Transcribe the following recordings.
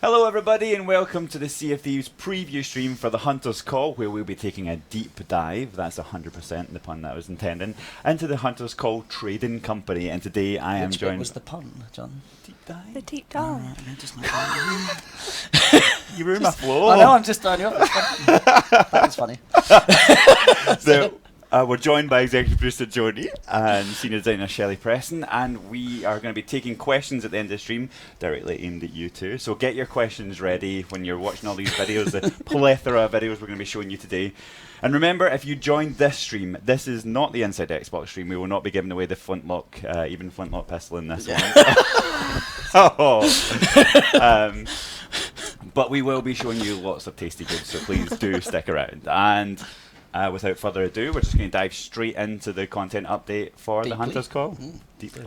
Hello everybody and welcome to the Sea of Thieves preview stream for the Hunter's Call, where we'll be taking a deep dive, that's 100% the pun that I was intending, into the Hunter's Call Trading Company. And today I am joined... Which bit was the pun, John? Deep dive? The deep dive. You ruined my flow. I know, I'm just on you. That was funny. So, we're joined by executive producer Jody and senior designer Shelley Preston, and we are going to be taking questions at the end of the stream directly aimed at you too. So get your questions ready when you're watching all these videos, the plethora of videos we're going to be showing you today. And remember, if you joined this stream, this is not the Inside Xbox stream. We will not be giving away the flintlock, even flintlock pistol in this one. But we will be showing you lots of tasty goods, so please do stick around. And without further ado, we're just going to dive straight into the content update for the Hunter's Call. Deeply.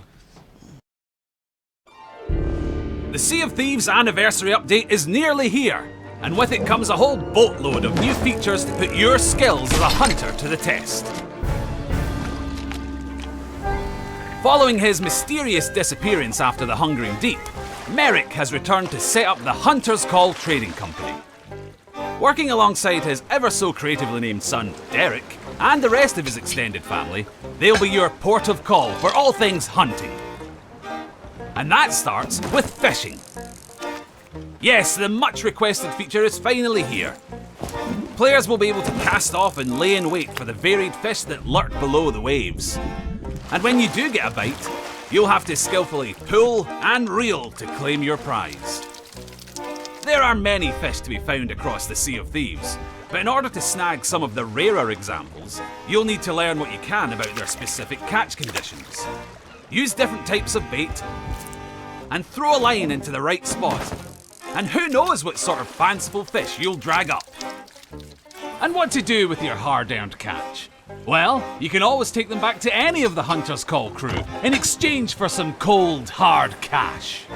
The Sea of Thieves anniversary update is nearly here, and with it comes a whole boatload of new features to put your skills as a hunter to the test. Following his mysterious disappearance after the Hungering Deep, Merrick has returned to set up the Hunter's Call Trading Company. Working alongside his ever-so-creatively named son, Derek, and the rest of his extended family, they'll be your port of call for all things hunting. And that starts with fishing. Yes, the much-requested feature is finally here. Players will be able to cast off and lay in wait for the varied fish that lurk below the waves. And when you do get a bite, you'll have to skillfully pull and reel to claim your prize. There are many fish to be found across the Sea of Thieves, but in order to snag some of the rarer examples, you'll need to learn what you can about their specific catch conditions. Use different types of bait, and throw a line into the right spot. And who knows what sort of fanciful fish you'll drag up. And what to do with your hard-earned catch? Well, you can always take them back to any of the Hunter's Call crew in exchange for some cold, hard cash.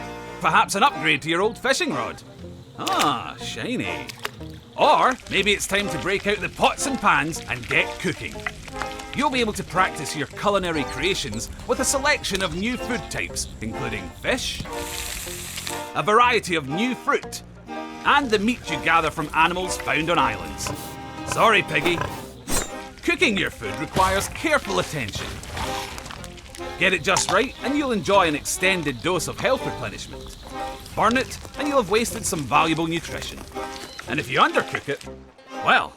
Perhaps an upgrade to your old fishing rod. Ah, shiny. Or maybe it's time to break out the pots and pans and get cooking. You'll be able to practice your culinary creations with a selection of new food types, including fish, a variety of new fruit, and the meat you gather from animals found on islands. Sorry, Piggy. Cooking your food requires careful attention. Get it just right and you'll enjoy an extended dose of health replenishment. Burn it and you'll have wasted some valuable nutrition. And if you undercook it, well,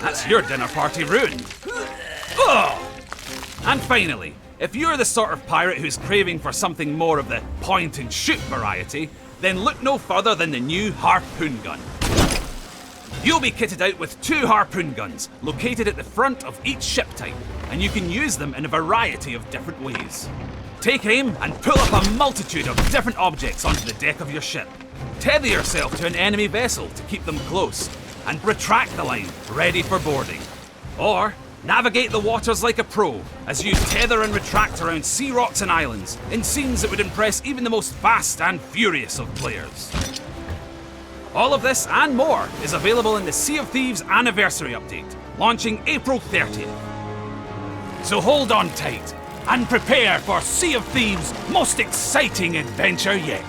that's your dinner party ruined. Ugh! And finally, if you're the sort of pirate who's craving for something more of the point and shoot variety, then look no further than the new Harpoon gun. You'll be kitted out with 2 Harpoon guns located at the front of each ship type, and you can use them in a variety of different ways. Take aim and pull up a multitude of different objects onto the deck of your ship. Tether yourself to an enemy vessel to keep them close, and retract the line, ready for boarding. Or navigate the waters like a pro as you tether and retract around sea rocks and islands in scenes that would impress even the most fast and furious of players. All of this and more is available in the Sea of Thieves Anniversary Update, launching April 30th. So hold on tight and prepare for Sea of Thieves' most exciting adventure yet.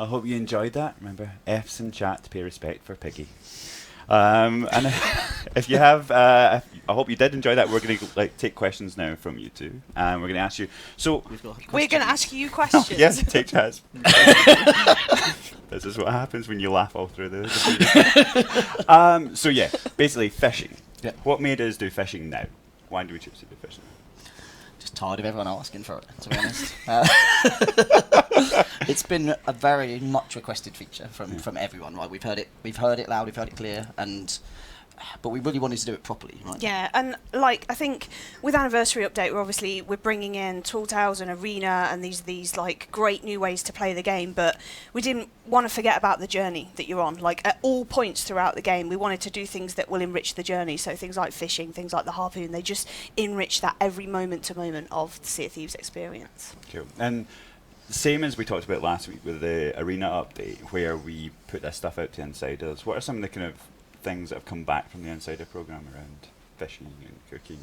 I hope you enjoyed that. Remember, F's in chat to pay respect for Piggy. And if you have, I hope you did enjoy that. We're going to take questions now from you two, and we're going to ask you. So we're going to ask you questions. Yes, take chance. This is what happens when you laugh all through the so yeah, basically fishing. Yeah. What made us do fishing now? Why do we choose to do fishing? Just tired of everyone asking for it, to be honest. It's been a very much requested feature from everyone, right? We've heard it loud, we've heard it clear, but we really wanted to do it properly, right? Yeah, and like I think with Anniversary Update, we're bringing in Tall Tales and Arena and these like great new ways to play the game, but we didn't want to forget about the journey that you're on. Like at all points throughout the game, we wanted to do things that will enrich the journey. So things like fishing, things like the Harpoon, they just enrich that every moment to moment of the Sea of Thieves experience. Cool. And same as we talked about last week with the Arena Update, where we put this stuff out to insiders. What are some of the kind of things that have come back from the insider program around fishing and cooking?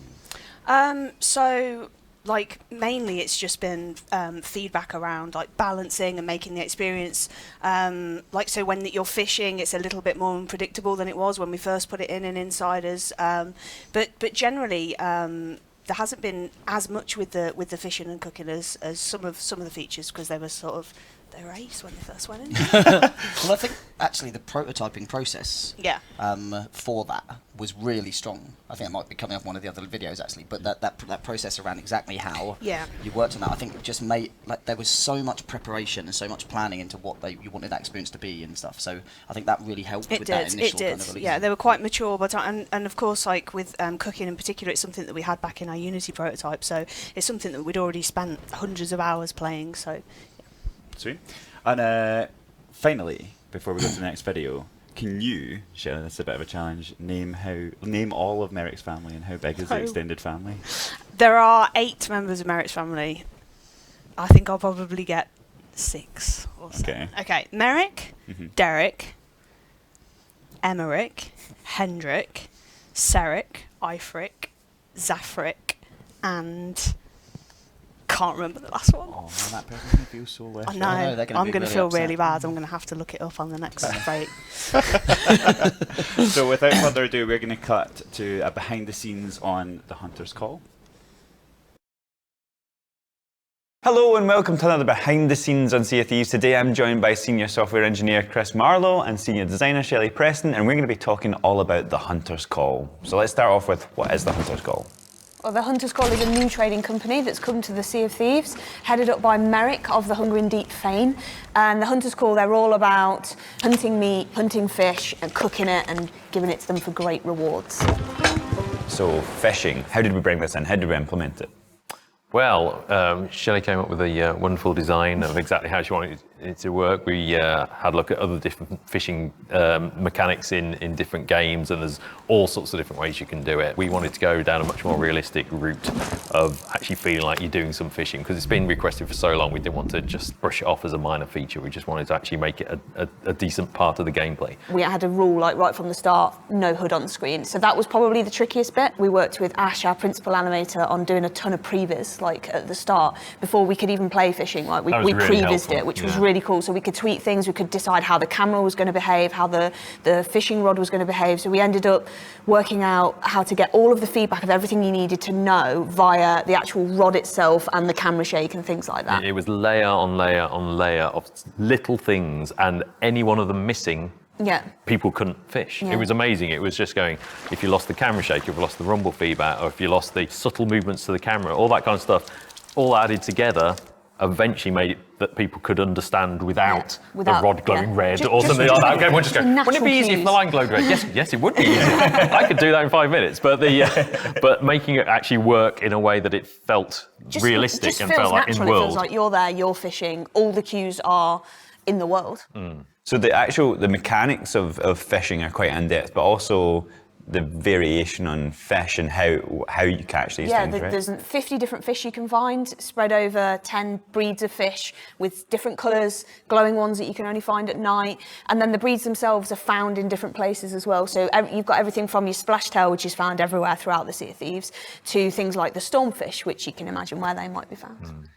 So like mainly it's just been feedback around like balancing and making the experience like so when you're fishing it's a little bit more unpredictable than it was when we first put it in insiders, but generally there hasn't been as much with the fishing and cooking as some of the features, because they were ace when they first went in. Well, I think actually the prototyping process for that was really strong. I think it might be coming up in one of the other videos actually, but that process around exactly how you worked on that, I think it just made, like, there was so much preparation and so much planning into what you wanted that experience to be and stuff. So I think that really helped with that initial kind of release. Yeah, they were quite mature, but and of course, like with cooking in particular, it's something that we had back in our Unity prototype. So it's something that we'd already spent hundreds of hours playing. So. Sweet. And finally, before we go to the next video, can you, Shelley, that's a bit of a challenge, name all of Merrick's family and how big is the extended family? There are 8 members of Merrick's family. I think I'll probably get 6 or so. Okay. Merrick, Derek, Emmerich, Hendrik, Seric, Eifric, Zafric, and can't remember the last one. Oh man, that person's going to feel so left. I know. I'm going to feel really bad. I'm going to have to look it up on the next break. So without further ado, we're going to cut to a behind the scenes on the Hunter's Call. Hello and welcome to another behind the scenes on Sea of Thieves. Today I'm joined by Senior Software Engineer Chris Marlowe and Senior Designer Shelley Preston, and we're going to be talking all about the Hunter's Call. So let's start off with, what is the Hunter's Call? Well, the Hunter's Call is a new trading company that's come to the Sea of Thieves, headed up by Merrick of the Hungering Deep fame. And the Hunter's Call, they're all about hunting meat, hunting fish, and cooking it and giving it to them for great rewards. So fishing, how did we bring this in? How did we implement it? Well, Shelley came up with a wonderful design of exactly how she wanted it to work. We had a look at other different fishing mechanics in different games, and there's all sorts of different ways you can do it. We wanted to go down a much more realistic route of actually feeling like you're doing some fishing, because it's been requested for so long. We didn't want to just brush it off as a minor feature. We just wanted to actually make it a decent part of the gameplay. We had a rule, like right from the start, no HUD on screen. So that was probably the trickiest bit. We worked with Ash, our principal animator, on doing a ton of previs, like at the start, before we could even play fishing. Like we really prevised it, which was really really cool. So we could tweak things, we could decide how the camera was going to behave, how the fishing rod was going to behave. So we ended up working out how to get all of the feedback of everything you needed to know via the actual rod itself and the camera shake and things like that. It was layer on layer on layer of little things, and any one of them missing, people couldn't fish. It was amazing. It was just going, if you lost the camera shake, if you lost the rumble feedback, or if you lost the subtle movements to the camera, all that kind of stuff, all added together eventually made it that people could understand without the rod glowing red or something like that. Everyone just going, wouldn't it be easy if the line glowed red? Yes, it would be easy. I could do that in 5 minutes. But but making it actually work in a way that it felt realistic and felt like in world. It feels like you're there, you're fishing, all the cues are in the world. So the mechanics of fishing are quite in-depth, but also the variation on fish and how you catch these things, right? There's 50 different fish you can find, spread over 10 breeds of fish with different colours, glowing ones that you can only find at night. And then the breeds themselves are found in different places as well. So you've got everything from your splash tail, which is found everywhere throughout the Sea of Thieves, to things like the stormfish, which you can imagine where they might be found.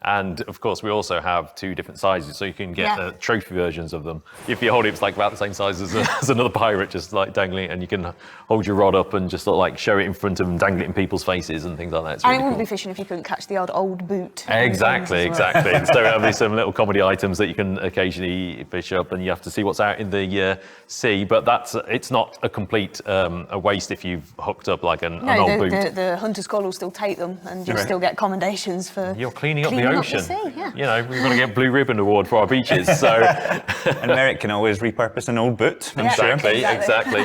And of course, we also have 2 different sizes, so you can get trophy versions of them. If you hold it, it's like about the same size as another pirate, just like dangling it, and you can hold your rod up and just sort of like show it in front of them, dangle it in people's faces and things like that. It's really it wouldn't be fishing if you couldn't catch the odd old boot. Exactly. So there'll be some little comedy items that you can occasionally fish up, and you have to see what's out in the sea. But it's not a complete a waste if you've hooked up like an old boot. The hunter's call will still take them, and you'll still get commendations for. You're cleaning up the ocean. Sea, You know, we're going to get Blue Ribbon Award for our beaches. So, and Merrick can always repurpose an old boot. I'm sure. Exactly.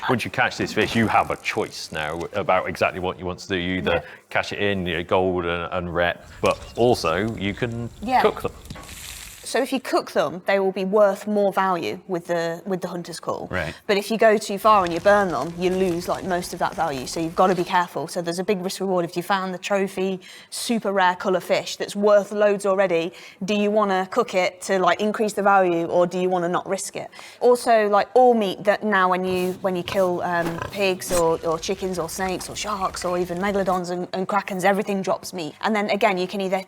Once you catch this fish, you have a choice now about exactly what you want to do. You either catch it in, gold and rep, but also you can cook them. So if you cook them, they will be worth more value with the hunter's call. Right. But if you go too far and you burn them, you lose like most of that value. So you've got to be careful. So there's a big risk reward. If you found the trophy, super rare colour fish that's worth loads already, do you want to cook it to like increase the value, or do you want to not risk it? Also, like all meat that now when you kill pigs or chickens or snakes or sharks or even megalodons and krakens, everything drops meat. And then again, you can either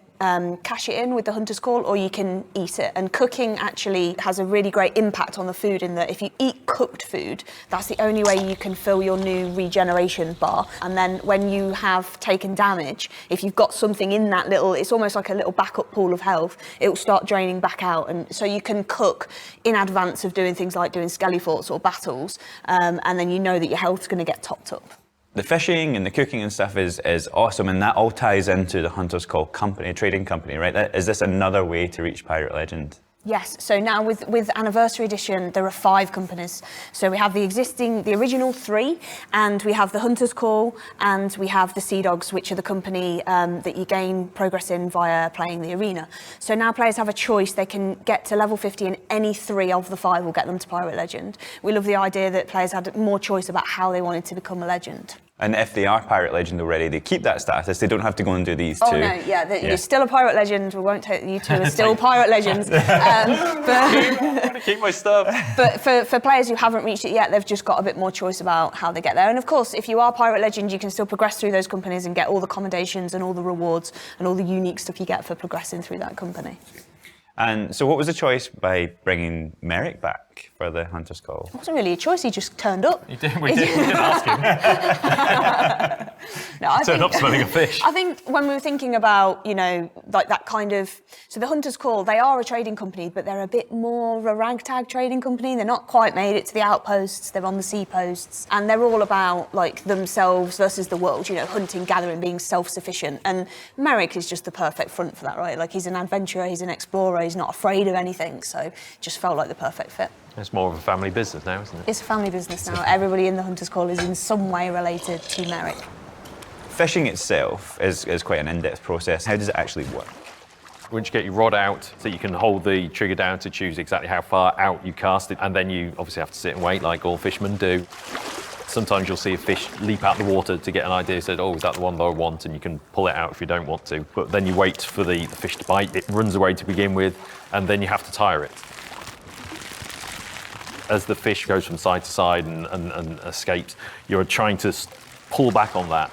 cash it in with the hunter's call, or you can eat it. And cooking actually has a really great impact on the food, in that if you eat cooked food, that's the only way you can fill your new regeneration bar. And then when you have taken damage, if you've got something in that it's almost like a little backup pool of health, it will start draining back out. And so you can cook in advance of doing things like doing skelly forts or battles, and then you know that your health's going to get topped up. The fishing and the cooking and stuff is awesome, and that all ties into the Hunter's Call company, trading company, right? Is this another way to reach Pirate Legend? Yes, so now with Anniversary Edition, there are 5 companies. So we have the original 3, and we have the Hunter's Call, and we have the Sea Dogs, which are the company that you gain progress in via playing the arena. So now players have a choice. They can get to level 50, and any 3 of the 5 will get them to Pirate Legend. We love the idea that players had more choice about how they wanted to become a legend. And if they are Pirate Legend already, they keep that status. They don't have to go and do these 2. Oh, no, you're still a Pirate Legend. We won't take you 2 are still Pirate Legends. But keep my stuff. But for players who haven't reached it yet, they've just got a bit more choice about how they get there. And of course, if you are Pirate Legend, you can still progress through those companies and get all the commendations and all the rewards and all the unique stuff you get for progressing through that company. And so what was the choice by bringing Merrick back for the Hunter's Call? It wasn't really a choice, he just turned up. We didn't ask him. Turned up smelling a fish. I think when we were thinking about, like that kind of... So the Hunter's Call, they are a trading company, but they're a bit more of a ragtag trading company. They're not quite made it to the outposts, they're on the sea posts. And they're all about like themselves versus the world, hunting, gathering, being self-sufficient. And Merrick is just the perfect front for that, right? Like he's an adventurer, he's an explorer, he's not afraid of anything. So just felt like the perfect fit. It's more of a family business now, isn't it? It's a family business now. Everybody in the Hunter's Call is in some way related to Merrick. Fishing itself is quite an in-depth process. How does it actually work? Once you get your rod out, so you can hold the trigger down to choose exactly how far out you cast it, and then you obviously have to sit and wait like all fishermen do. Sometimes you'll see a fish leap out the water to get an idea, said, oh, is that the one that I want? And you can pull it out if you don't want to. But then you wait for the fish to bite, it runs away to begin with, and then you have to tire it. As the fish goes from side to side and escapes, you're trying to pull back on that.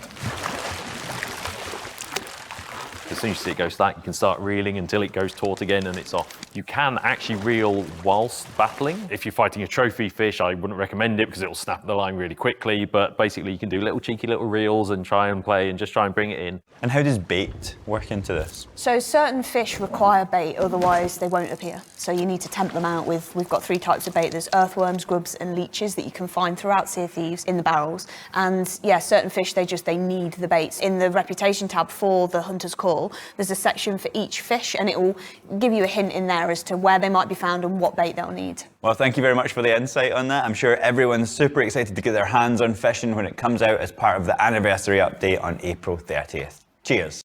As soon as you see it go slack, you can start reeling until it goes taut again and it's off. You can actually reel whilst battling. If you're fighting a trophy fish, I wouldn't recommend it because it'll snap the line really quickly, but basically you can do little cheeky little reels and try and play and just try and bring it in. And how does bait work into this? So certain fish require bait, otherwise they won't appear. So you need to tempt them out with, we've got 3 types of bait. There's earthworms, grubs and leeches that you can find throughout Sea of Thieves in the barrels. And yeah, certain fish, they need the baits. In the reputation tab for the Hunter's Call, there's a section for each fish and it will give you a hint in there as to where they might be found and what bait they'll need. Well, thank you very much for the insight on that. I'm sure everyone's super excited to get their hands on fishing when it comes out as part of the anniversary update on April 30th. Cheers.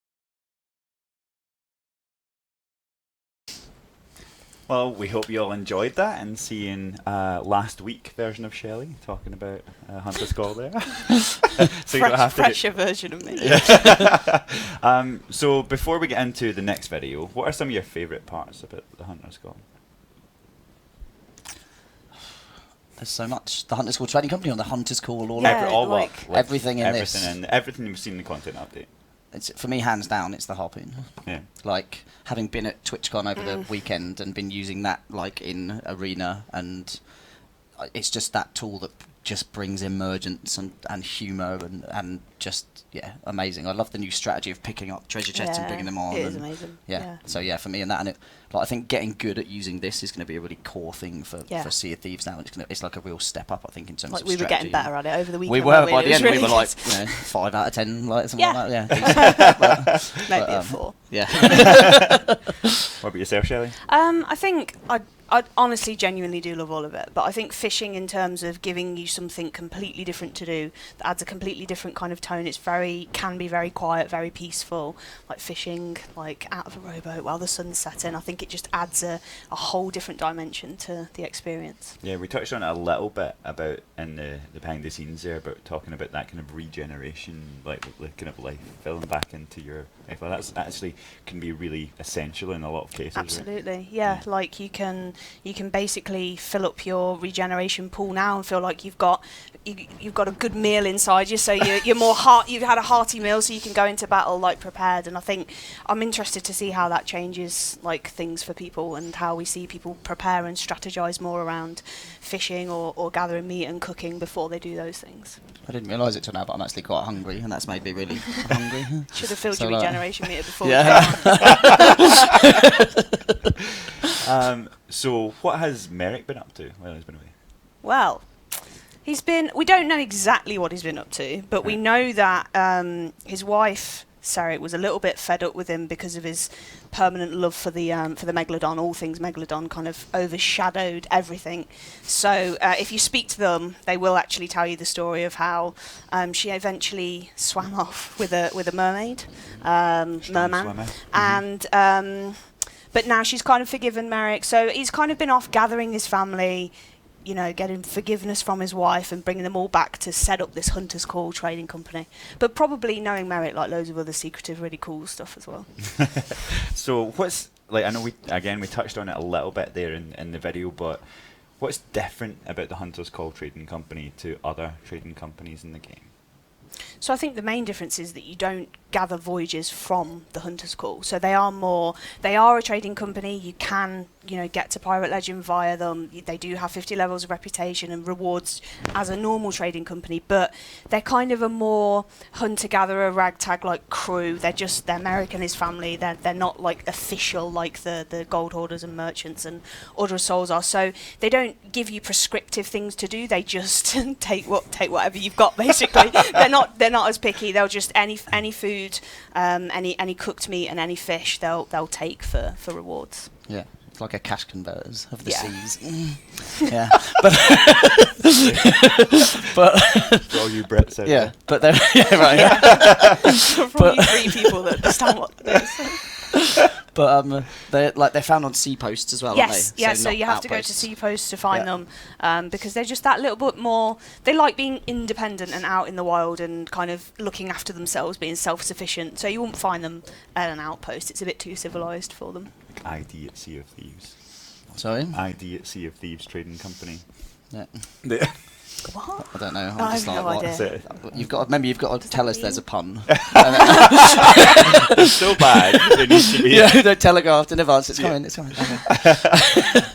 Well, we hope you all enjoyed that and seeing last week version of Shelley talking about Hunter's Call there. So you don't have to fresher version of me. Yeah. So before we get into the next video, what are some of your favourite parts about the Hunter's Call? There's so much. The Hunter's Call trading company on the Hunter's Call, everything in this. Everything you've seen in the content update. It's, for me, hands down, it's the Harpoon. Yeah. Like, having been at TwitchCon over the weekend and been using that, like, in Arena, and it's just that tool that just brings emergence and humour and just, yeah, amazing. I love the new strategy of picking up treasure chests and bringing them on. It is amazing. Yeah. So, yeah, for me and that, and I think getting good at using this is going to be a really core thing for Sea of Thieves now. It's like a real step up, I think, in terms of strategy. We were getting better at it over the weekend. We were, by the end, we were like, 5 out of 10, like something like that. Yeah. Maybe a 4. Yeah. What about yourself, Shelley? I think I honestly, genuinely do love all of it, but I think fishing, in terms of giving you something completely different to do, that adds a completely different kind of tone. It's can be very quiet, very peaceful, like fishing like out of a rowboat while the sun's setting. I think it just adds a whole different dimension to the experience. Yeah, we touched on it a little bit about in the behind the scenes there, about talking about that kind of regeneration, like kind of life filling back into your life. Well, that's actually can be really essential in a lot of cases. Absolutely, right? yeah. Like you can basically fill up your regeneration pool now and feel like you've got a good meal inside you, so you're more you've had a hearty meal, so you can go into battle like prepared. And I think I'm interested to see how that changes like things for people and how we see people prepare and strategize more around fishing or gathering meat and cooking before they do those things. I didn't realise it till now, but I'm actually quite hungry, and that's made me really hungry. Should have filled your regeneration meter before. So what has Merrick been up to while he's been away? Well, we don't know exactly what he's been up to, but we know that his wife, Sarah, was a little bit fed up with him because of his permanent love for the Megalodon. All things Megalodon kind of overshadowed everything. So if you speak to them, they will actually tell you the story of how she eventually swam off with a mermaid, merman, and but now she's kind of forgiven Merrick. So he's kind of been off gathering his family, you know, getting forgiveness from his wife and bringing them all back to set up this Hunter's Call trading company. But probably knowing Merrick, like loads of other secretive, really cool stuff as well. So what's, like, I know we touched on it a little bit there in the video, but what's different about the Hunter's Call trading company to other trading companies in the game? So I think the main difference is that you don't gather voyages from the Hunter's Call. So they are a trading company. You can, you know, get to Pirate Legend via them. They do have 50 levels of reputation and rewards as a normal trading company, but they're kind of a more hunter-gatherer, ragtag like crew. They're Merrick and his family. They're not like official like the gold hoarders and merchants and Order of Souls are. So they don't give you prescriptive things to do. They just take whatever you've got, basically. They're not as picky. They'll just any food, any cooked meat and any fish they'll take for rewards. Yeah, it's like a cash converters of the seas. Yeah, but for all you Brits out there. But they're for all you 3 people that understand what it is. But they're found on sea posts as well, aren't they? Yes, so you have to go to sea posts to find them, because they're just that little bit more. They like being independent and out in the wild and kind of looking after themselves, being self-sufficient. So you won't find them at an outpost. It's a bit too civilized for them. Like ID at Sea of Thieves. Sorry? ID at Sea of Thieves trading company. Yeah. What? I don't know. I have no idea. You've got to tell us there's a pun. It's so bad. It needs to be. Yeah, they're telegraphed in advance. It's coming. It's coming.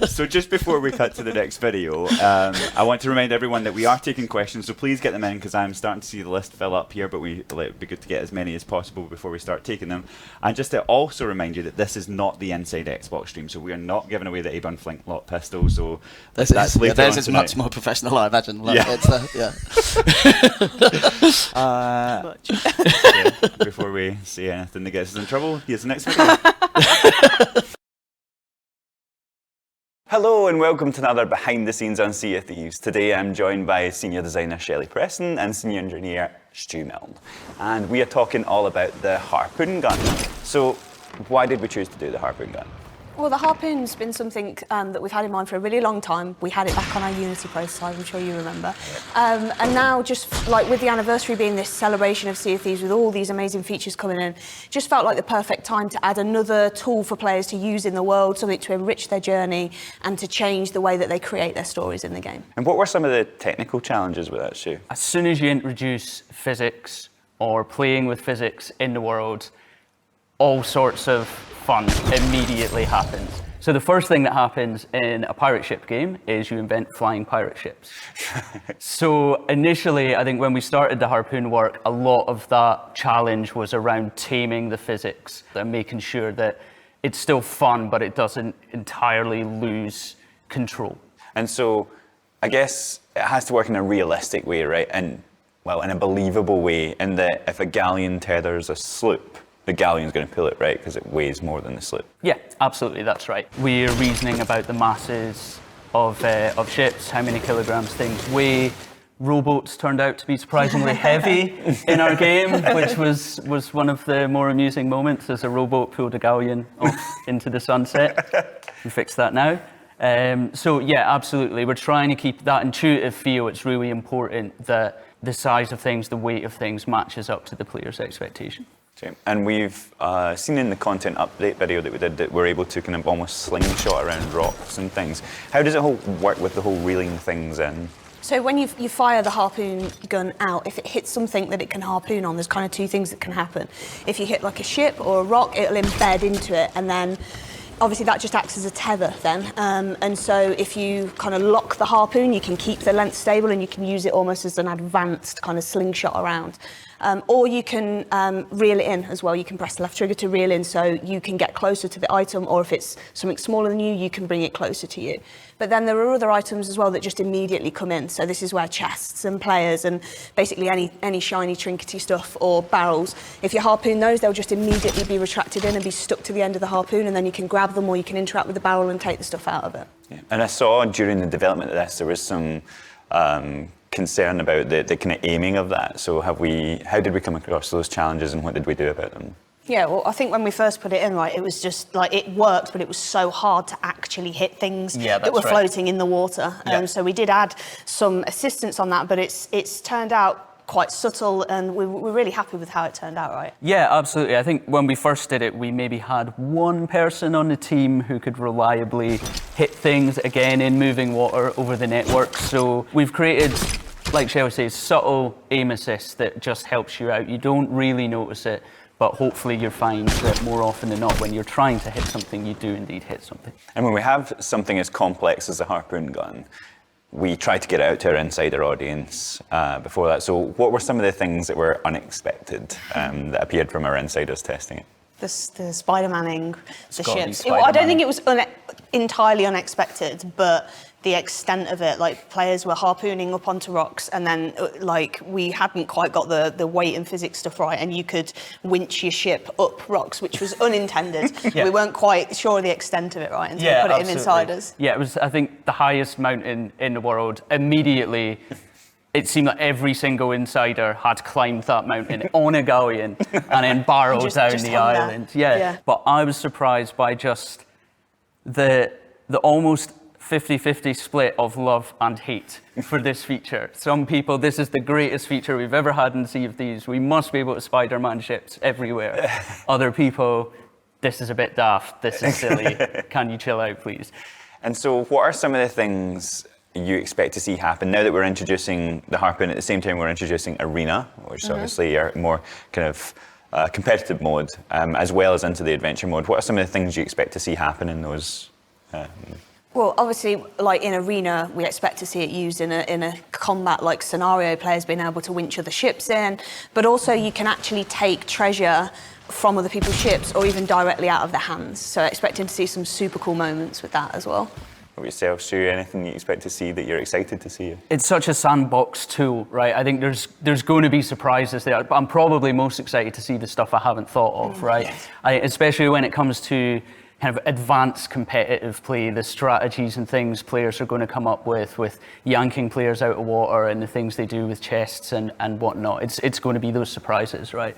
So just before we cut to the next video, I want to remind everyone that we are taking questions, so please get them in because I'm starting to see the list fill up here, but it would be good to get as many as possible before we start taking them. And just to also remind you that this is not the Inside Xbox stream, so we are not giving away the A-Bun Flintlock pistol, so that's later theirs on is tonight. much more professional, I imagine. Like, Yeah. Before we say anything that gets us in trouble, here's the next video. Hello and welcome to another Behind the Scenes on Sea of Thieves. Today I'm joined by Senior Designer Shelley Preston and Senior Engineer Stu Milne. And we are talking all about the Harpoon gun. So why did we choose to do the Harpoon gun? Well, the Harpoon's been something that we've had in mind for a really long time. We had it back on our Unity prototype, I'm sure you remember. And now, just like with the anniversary being this celebration of Sea of Thieves with all these amazing features coming in, just felt like the perfect time to add another tool for players to use in the world, something to enrich their journey and to change the way that they create their stories in the game. And what were some of the technical challenges with that, Stu? As soon as you introduce physics or playing with physics in the world, all sorts of fun immediately happens. So the first thing that happens in a pirate ship game is you invent flying pirate ships. So initially, I think when we started the Harpoon work, a lot of that challenge was around taming the physics and making sure that it's still fun, but it doesn't entirely lose control. And so I guess it has to work in a realistic way, right? And, well, in a believable way, in that if a galleon tethers a sloop, the galleon's going to pull it, right? Because it weighs more than the sloop. Yeah, absolutely, that's right. We're reasoning about the masses of ships, how many kilograms things weigh. Rowboats turned out to be surprisingly heavy in our game, which was one of the more amusing moments as a rowboat pulled a galleon off into the sunset. We fixed that now. So yeah, absolutely. We're trying to keep that intuitive feel. It's really important that the size of things, the weight of things matches up to the player's expectation. And we've seen in the content update video that we did that we're able to kind of almost slingshot around rocks and things. How does it work with the whole reeling things in? So when you fire the Harpoon gun out, if it hits something that it can harpoon on, there's kind of two things that can happen. If you hit like a ship or a rock, it'll embed into it, and then obviously that just acts as a tether then. And so if you kind of lock the Harpoon, you can keep the length stable and you can use it almost as an advanced kind of slingshot around. Or you can reel it in as well. You can press the left trigger to reel in so you can get closer to the item, or if it's something smaller than you can bring it closer to you. But then there are other items as well that just immediately come in. So this is where chests and players and basically any shiny trinkety stuff or barrels, if you harpoon those, they'll just immediately be retracted in and be stuck to the end of the harpoon, and then you can grab them or you can interact with the barrel and take the stuff out of it. Yeah. And I saw during the development of this, there was some concern about the kind of aiming of that. So how did we come across those challenges and what did we do about them? Yeah, well, I think when we first put it in, right, it was just like it worked, but it was so hard to actually hit things that were floating in the water. So we did add some assistance on that, but it's turned out quite subtle, and we're really happy with how it turned out, right? Yeah, absolutely. I think when we first did it, we maybe had one person on the team who could reliably hit things, again, in moving water over the network. So we've created, like Shelley says, subtle aim assist that just helps you out. You don't really notice it, but hopefully you'll find that more often than not, when you're trying to hit something, you do indeed hit something. And when we have something as complex as a Harpoon gun, we try to get it out to our insider audience before that. So what were some of the things that were unexpected that appeared from our insiders testing it? The Spider-Manning, the ships. I don't think it was entirely unexpected, but the extent of it, like players were harpooning up onto rocks, and then like we hadn't quite got the weight and physics stuff right, and you could winch your ship up rocks, which was unintended. We weren't quite sure of the extent of it, right, until we put it in Insiders. Yeah, it was, I think, the highest mountain in the world. Immediately, it seemed like every single insider had climbed that mountain on a galleon and then barreled down the island. But I was surprised by just the almost 50-50 split of love and hate for this feature. Some people, this is the greatest feature we've ever had in Sea of Thieves. We must be able to Spider-Man ships everywhere. Other people, this is a bit daft. This is silly. Can you chill out, please? And so what are some of the things you expect to see happen now that we're introducing the Harpoon? At the same time, we're introducing Arena, which is obviously a more kind of competitive mode, as well as into the adventure mode. What are some of the things you expect to see happen in those? Well, obviously, like in Arena, we expect to see it used in a combat-like scenario, players being able to winch other ships in, but also you can actually take treasure from other people's ships or even directly out of their hands. So expecting to see some super cool moments with that as well. What about yourself, Stu? Anything you expect to see that you're excited to see? It's such a sandbox tool, right? I think there's going to be surprises there, but I'm probably most excited to see the stuff I haven't thought of, right? Especially when it comes to kind of advanced competitive play, the strategies and things players are going to come up with yanking players out of water and the things they do with chests and whatnot. It's going to be those surprises, right?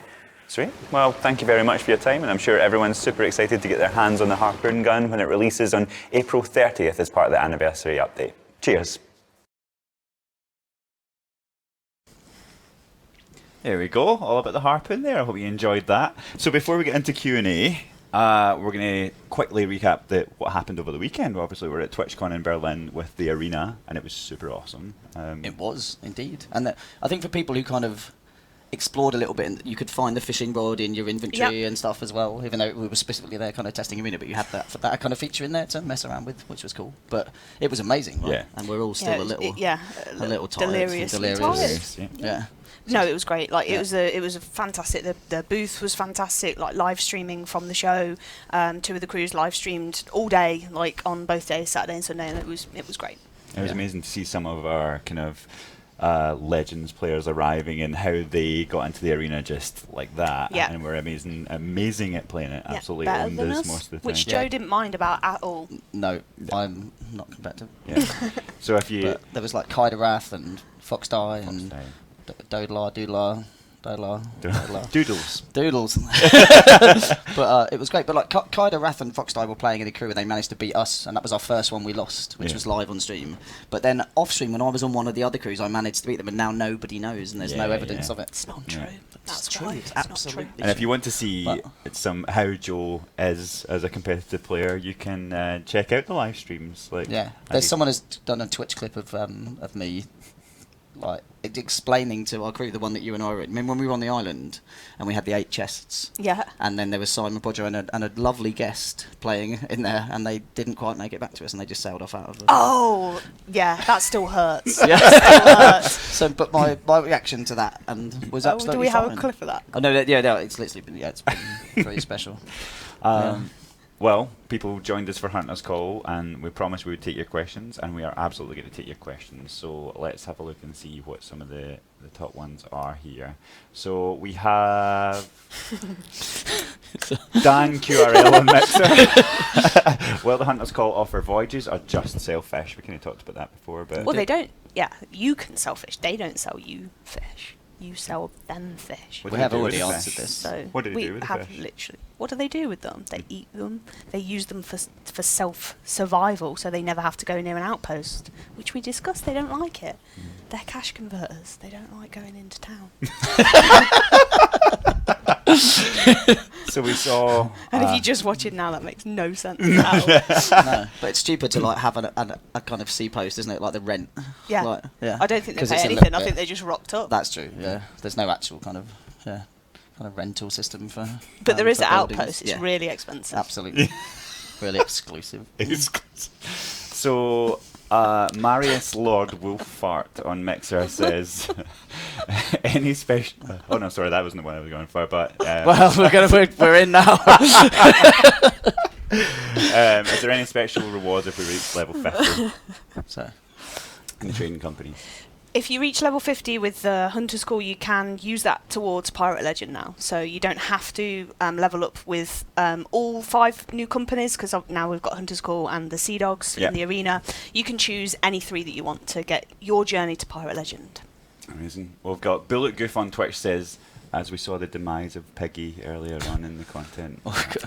Sweet. Well, thank you very much for your time, and I'm sure everyone's super excited to get their hands on the Harpoon gun when it releases on April 30th as part of the anniversary update. Cheers. There we go, all about the Harpoon there. I hope you enjoyed that. So before we get into Q&A, we're going to quickly recap what happened over the weekend. Obviously, we're at TwitchCon in Berlin with the Arena, and it was super awesome. It was, indeed. And I think for people who kind of explored a little bit, and you could find the fishing rod in your inventory and stuff as well, even though we were specifically there kind of testing Arena, but you had that kind of feature in there to mess around with, which was cool. But it was amazing, right? And we're all still a little tired. Deliriously tired. Yeah. No, it was great. Like it was a fantastic. The booth was fantastic. Like live streaming from the show. 2 of the crews live streamed all day, like on both days, Saturday and Sunday, and it was great. It was amazing to see some of our kind of Legends players arriving and how they got into the Arena just like that. And were amazing at playing it. Absolutely owned us most of the time. Which Joe didn't mind about at all. No, I'm not competitive. So if you there was like Kaidarath and Foxdie and Doodler. Doodles. But it was great. But like Kaidarath and Foxdie were playing in a crew and they managed to beat us, and that was our first one we lost, which was live on stream. But then off stream, when I was on one of the other crews, I managed to beat them, and now nobody knows, and there's no evidence of it. It's not true. That's true. It's absolutely true. And if you want to see how Joe is as a competitive player, you can check out the live streams. There's someone who's done a Twitch clip of me, like explaining to our crew, the one that you and I were in. Remember when we were on the island and we had the 8 chests? Yeah. And then there was Simon Podger and a lovely guest playing in there, and they didn't quite make it back to us, and they just sailed off out of the... Oh, yeah, that still hurts. Still hurts. So, but my reaction to that was absolutely do we have fine. a clip of that? Oh, no, it's literally been, it's been pretty special. Well, people joined us for Hunter's Call, and we promised we would take your questions, and we are absolutely going to take your questions. So let's have a look and see what some of the top ones are here. So we have Dan QRL on Mixer. Will the Hunter's Call offer voyages or just sell fish? We kind of talked about that before. But well, they don't. Yeah, you can sell fish. They don't sell you fish. You sell them fish. We have already answered this. So what do they do with the fish? Literally. What do they do with them? They eat them. They use them for self-survival, so they never have to go near an outpost, which we discussed. They don't like it. They're cash converters. They don't like going into town. So we saw... And if you just watch it now, that makes no sense at all. No, but it's cheaper to like have a kind of sea post, isn't it? Like the rent. Yeah. I don't think they pay anything. I think they just rocked up. That's true, yeah. There's no actual kind of rental system for... But there is an buildings. outpost. It's really expensive. Absolutely. Really exclusive. So... Marius Lord Wolffart on Mixer says, any special... Oh no, sorry, that wasn't the one I was going for, but... well, we're in now. Is there any special rewards if we reach level 50? So, in the trading company. If you reach level 50 with the Hunter's Call, you can use that towards Pirate Legend now. So you don't have to level up with all 5 new companies, because now we've got Hunter's Call and the Sea Dogs in the Arena. You can choose any 3 that you want to get your journey to Pirate Legend. Amazing. Well, we've got Bullet Goof on Twitch says, as we saw the demise of Piggy earlier on in the content.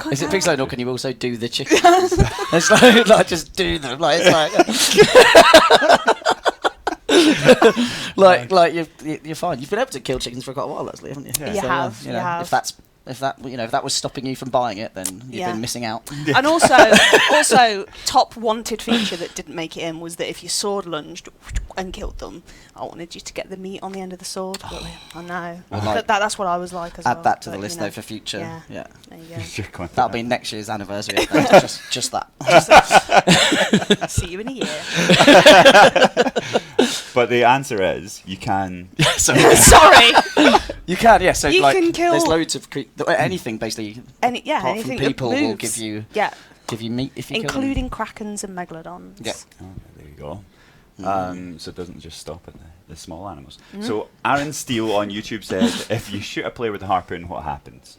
Is it Pixel or can you also do the chickens? It's like just do them. Like it's like like you're fine. You've been able to kill chickens for quite a while, actually, haven't you? Yeah. You have. If that's If that was stopping you from buying it, then you've been missing out. And also, top wanted feature that didn't make it in was that if you sword lunged and killed them, I wanted you to get the meat on the end of the sword. But I know. Well, that's what I was like as well. Add that to the list though for future. Yeah. There you go. That'll be next year's anniversary. just that. See you in a year. But the answer is you can. Sorry. You can, yeah. So you can kill. There's loads of anything basically. Apart anything from people that moves. will give you meat if you including krakens and megalodons. Yeah. Oh, there you go. So it doesn't just stop at the small animals. So Aaron Steele on YouTube says, if you shoot a player with a harpoon, what happens?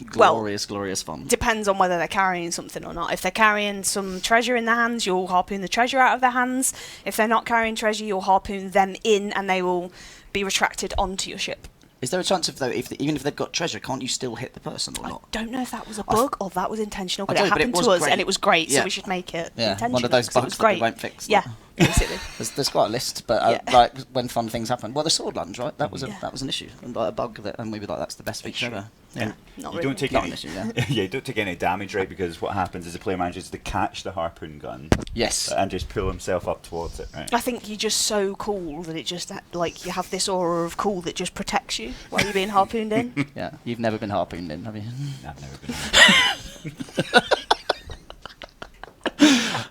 Glorious fun. Depends on whether they're carrying something or not. If they're carrying some treasure in their hands, you'll harpoon the treasure out of their hands. If they're not carrying treasure, you'll harpoon them in and they will be retracted onto your ship. Is there a chance of, though, even if they've got treasure, can't you still hit the person or not? I don't know if that was a bug or that was intentional, but it happened to us and it was great, so we should make it intentional. One of those bugs that we won't fix. Yeah, basically. There's quite a list, but like when fun things happen. Well, the sword lunge, right? That was an issue, and like a bug and we were like, that's the best feature ever. Yeah. Not you really. don't take Not any, an issue, you don't take any damage, right? Because what happens is the player manages to catch the harpoon gun. Yes. And just pull himself up towards it, right? I think you're just so cool that it just like you have this aura of cool that just protects you while you're being harpooned in. Yeah, you've never been harpooned in, have you? I've never been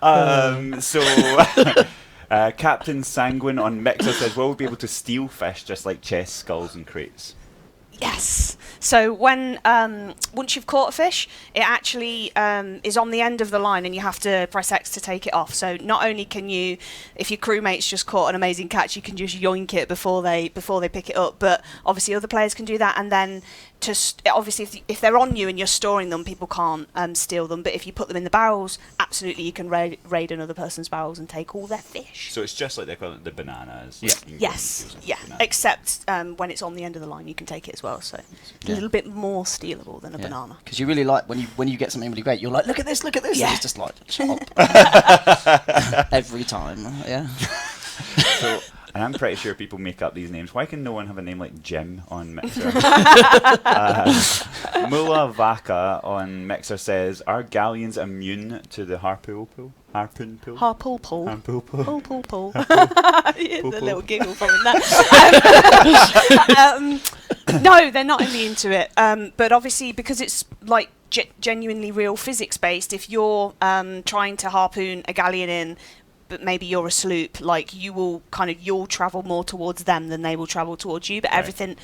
harpooned in. So Captain Sanguine on Mixer says, will we be able to steal fish just like chests, skulls and crates? Yes. So when once you've caught a fish, it actually is on the end of the line, and you have to press X to take it off. So not only can you, if your crewmates just caught an amazing catch, you can just yoink it before they pick it up. But obviously other players can do that, and then obviously if they're on you and you're storing them, people can't steal them. But if you put them in the barrels, absolutely you can raid another person's barrels and take all their fish. So it's just like the bananas. Yeah. Yes. Yeah. Except when it's on the end of the line, you can take it as well. So a little bit more stealable than a banana. Because you really like when you get something really great, you're like, look at this. Yeah. And it's just like shut up. Every time. Yeah. So. And I'm pretty sure people make up these names. Why can no one have a name like Jim on Mixer? Mula Vaca on Mixer says, are galleons immune to the harpoon pool? Harpoon pool. Harpoon pool. Pool pool. The little giggle from that. No, they're not immune to it. But obviously, because it's like genuinely real physics based, if you're trying to harpoon a galleon in, but maybe you're a sloop, like you'll travel more towards them than they will travel towards you. But everything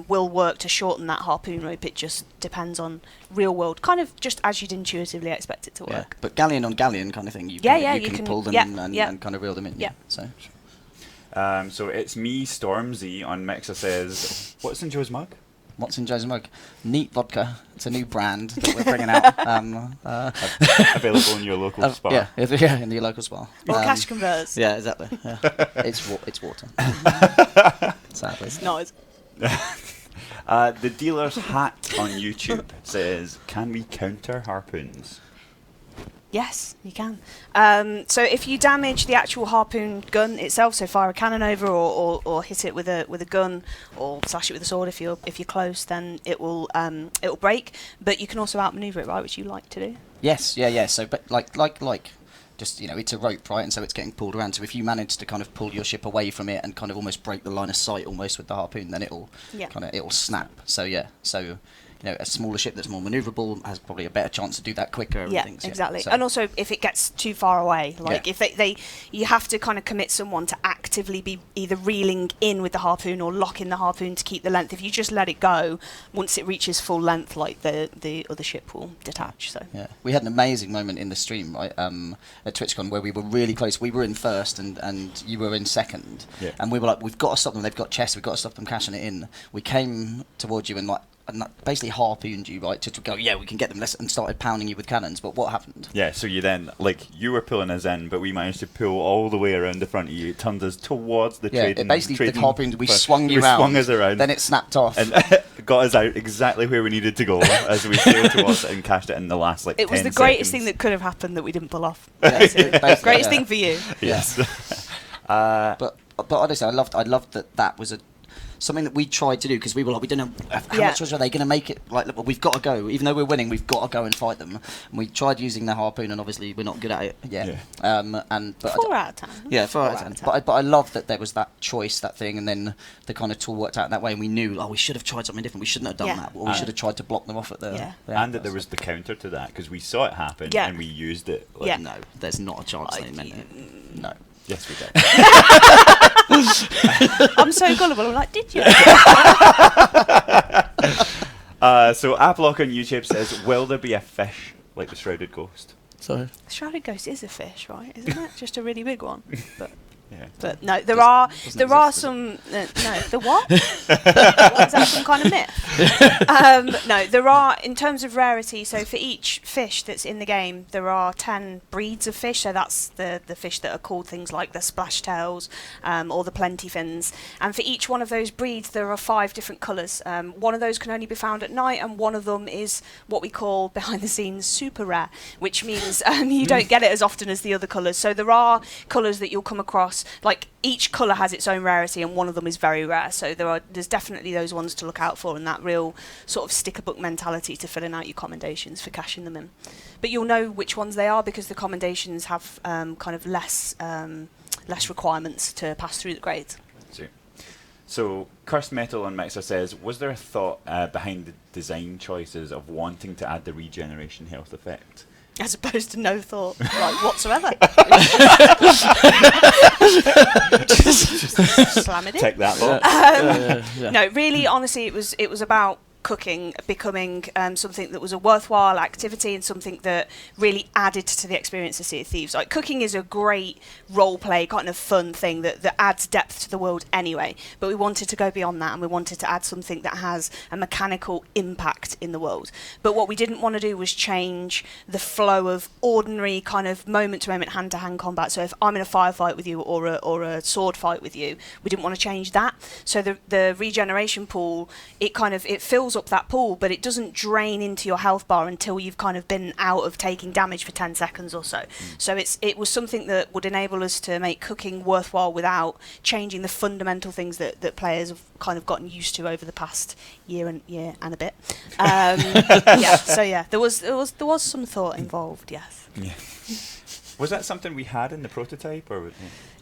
will work to shorten that harpoon rope. It just depends on real world, kind of just as you'd intuitively expect it to work. Yeah. But galleon on galleon kind of thing, you can pull them in and kind of reel them in. Yeah. So it's me, Stormzy on Mixer says, what's in Joe's mug? What's in Joe's mug? Neat vodka. It's a new brand that we're bringing out. Available in your local spa. Yeah, in your local spa. Or cash converters. Yeah, exactly. Yeah. It's water. Sadly. It's not. The dealer's hat on YouTube says, can we counter harpoons? Yes, you can. So if you damage the actual harpoon gun itself, so fire a cannon over or hit it with a gun or slash it with a sword if you're close, then it will break. But you can also outmaneuver it, right, which you like to do. Yes, yeah. So, but like, just it's a rope, right, and so it's getting pulled around. So if you manage to kind of pull your ship away from it and kind of almost break the line of sight almost with the harpoon, then it'll snap. So yeah, so. A smaller ship that's more manoeuvrable has probably a better chance to do that quicker. Yeah, exactly. So. And also, if it gets too far away, if you have to kind of commit someone to actively be either reeling in with the harpoon or locking the harpoon to keep the length. If you just let it go, once it reaches full length, like the other ship will detach. So yeah, we had an amazing moment in the stream, right, at TwitchCon where we were really close. We were in first, and you were in second, and we were like, we've got to stop them. They've got chests. We've got to stop them cashing it in. We came towards you and basically harpooned you, right, to go, we can get them, and started pounding you with cannons. But what happened? Yeah, so you then, you were pulling us in, but we managed to pull all the way around the front of you. It turned us towards the trading. Yeah, basically the harpoon, we swung you around. Swung us around. Then it snapped off. And got us out exactly where we needed to go as we sailed towards it and cashed it in the last, 10 seconds. It was the greatest thing that could have happened that we didn't pull off. Greatest thing for you. Yes. But honestly, I loved that was a something that we tried to do because we were like, we don't know how much are they going to make it. Like, we've got to go, even though we're winning, we've got to go and fight them. And we tried using the harpoon, and obviously we're not good at it yet. But 4 out of 10. Yeah, 4 out of 10. But I love that there was that choice, that thing, and then the kind of tool worked out in that way. And we knew, we should have tried something different. We shouldn't have done that. Or we should have tried to block them off at the. And that there was the counter to that because we saw it happen and we used it. No, there's not a chance they meant it. No. Yes, we did. I'm so gullible. I'm like, did you? So Applock on YouTube says, will there be a fish like the Shrouded Ghost? Sorry? The Shrouded Ghost is a fish, right? Isn't it? Just a really big one. But yeah. But no, there are some. No, the what? What, is that some kind of myth? No, there are, in terms of rarity. So for each fish that's in the game, there are 10 breeds of fish. So that's the fish that are called things like the splashtails or the plentyfins. And for each one of those breeds, there are 5 different colours. One of those can only be found at night, and one of them is what we call behind the scenes super rare, which means you don't get it as often as the other colours. So there are colours that you'll come across. Like each colour has its own rarity, and one of them is very rare. So there's definitely those ones to look out for, and that real sort of sticker book mentality to filling out your commendations for cashing them in. But you'll know which ones they are because the commendations have kind of less requirements to pass through the grades. So Cursed Metal on Mixer says, was there a thought behind the design choices of wanting to add the regeneration health effect? As opposed to no thought, like whatsoever. just slam it in. Take that box. No, really, honestly, it was about cooking becoming something that was a worthwhile activity and something that really added to the experience of Sea of Thieves. Like, cooking is a great role play kind of fun thing that adds depth to the world anyway, but we wanted to go beyond that, and we wanted to add something that has a mechanical impact in the world. But what we didn't want to do was change the flow of ordinary kind of moment to moment hand to hand combat. So if I'm in a firefight with you or a sword fight with you, we didn't want to change that. So the regeneration pool, it fills up that pool, but it doesn't drain into your health bar until you've kind of been out of taking damage for 10 seconds or so. So it was something that would enable us to make cooking worthwhile without changing the fundamental things that players have kind of gotten used to over the past year and a bit. There was some thought involved, yes. Yeah. Was that something we had in the prototype, or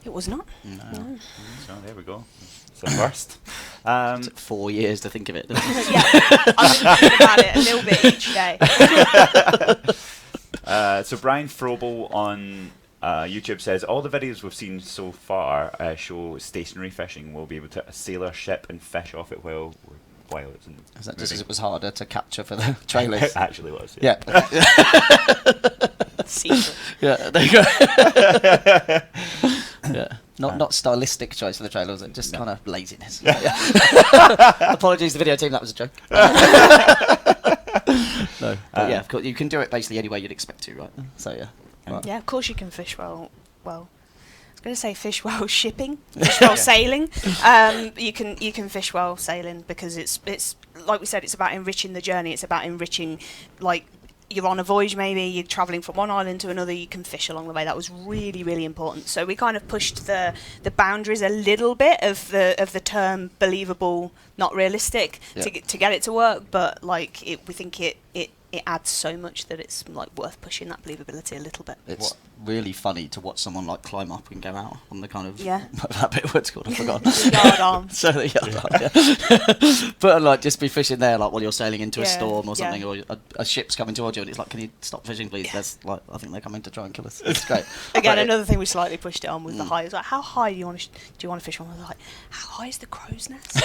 it was not? No. So there we go. It's the first. It took 4 years to think of it. Yeah, I've been thinking about it a little bit each day. So Brian Frobel on YouTube says, all the videos we've seen so far show stationary fishing. We'll be able to sail our ship and fish off it while it's in. Is that just as it was harder to capture for the trailers? It actually was. Yeah. Secret. Yeah, there you go. Yeah. Not stylistic choice for the trailer, was it? Just kind of laziness. Apologies to the video team, that was a joke. No. But yeah, of course, you can do it basically any way you'd expect to, right? So yeah. Right. Yeah, of course you can fish well. I was going to say fish while shipping, fish while sailing. You can fish while sailing because it's like we said, it's about enriching the journey. It's about enriching, like, you're on a voyage, maybe you're travelling from one island to another, you can fish along the way. That was really, really important. So we kind of pushed the boundaries a little bit of the term believable, not realistic, to get it to work. But like we think it adds so much that it's like worth pushing that believability a little bit. It's really funny to watch someone like climb up and go out on the kind of that bit of what's called, I forgot. Yard arm. So the yard arm, yeah. But like just be fishing there like while you're sailing into a storm or something, or a ship's coming towards you and it's like, can you stop fishing please? That's like, I think they're coming to try and kill us. It's great. Again, another thing we slightly pushed it on was the height. It was like, how high do you want to fish on? I was like, how high is the crow's nest? Is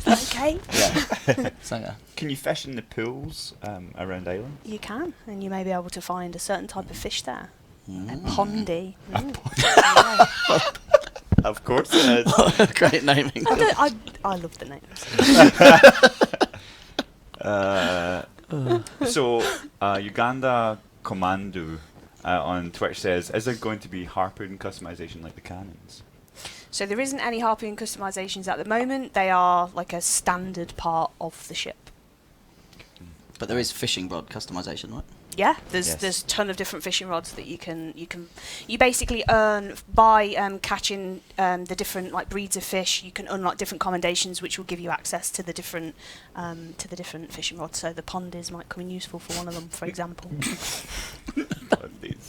that okay? Yeah. So yeah. Can you fish in the pools around islands? You can, and you may be able to find a certain type of fish there. A pondy. Of course it is. Great naming. I love the names. So Uganda Commando on Twitch says, is there going to be Harpoon customization like the cannons? So there isn't any Harpoon customizations at the moment. They are like a standard part of the ship. But there is fishing rod customization, right? Yeah, there's a ton of different fishing rods that you basically earn by catching the different like breeds of fish. You can unlock different commendations, which will give you access to the different fishing rods. So the pondies might come in useful for one of them, for example.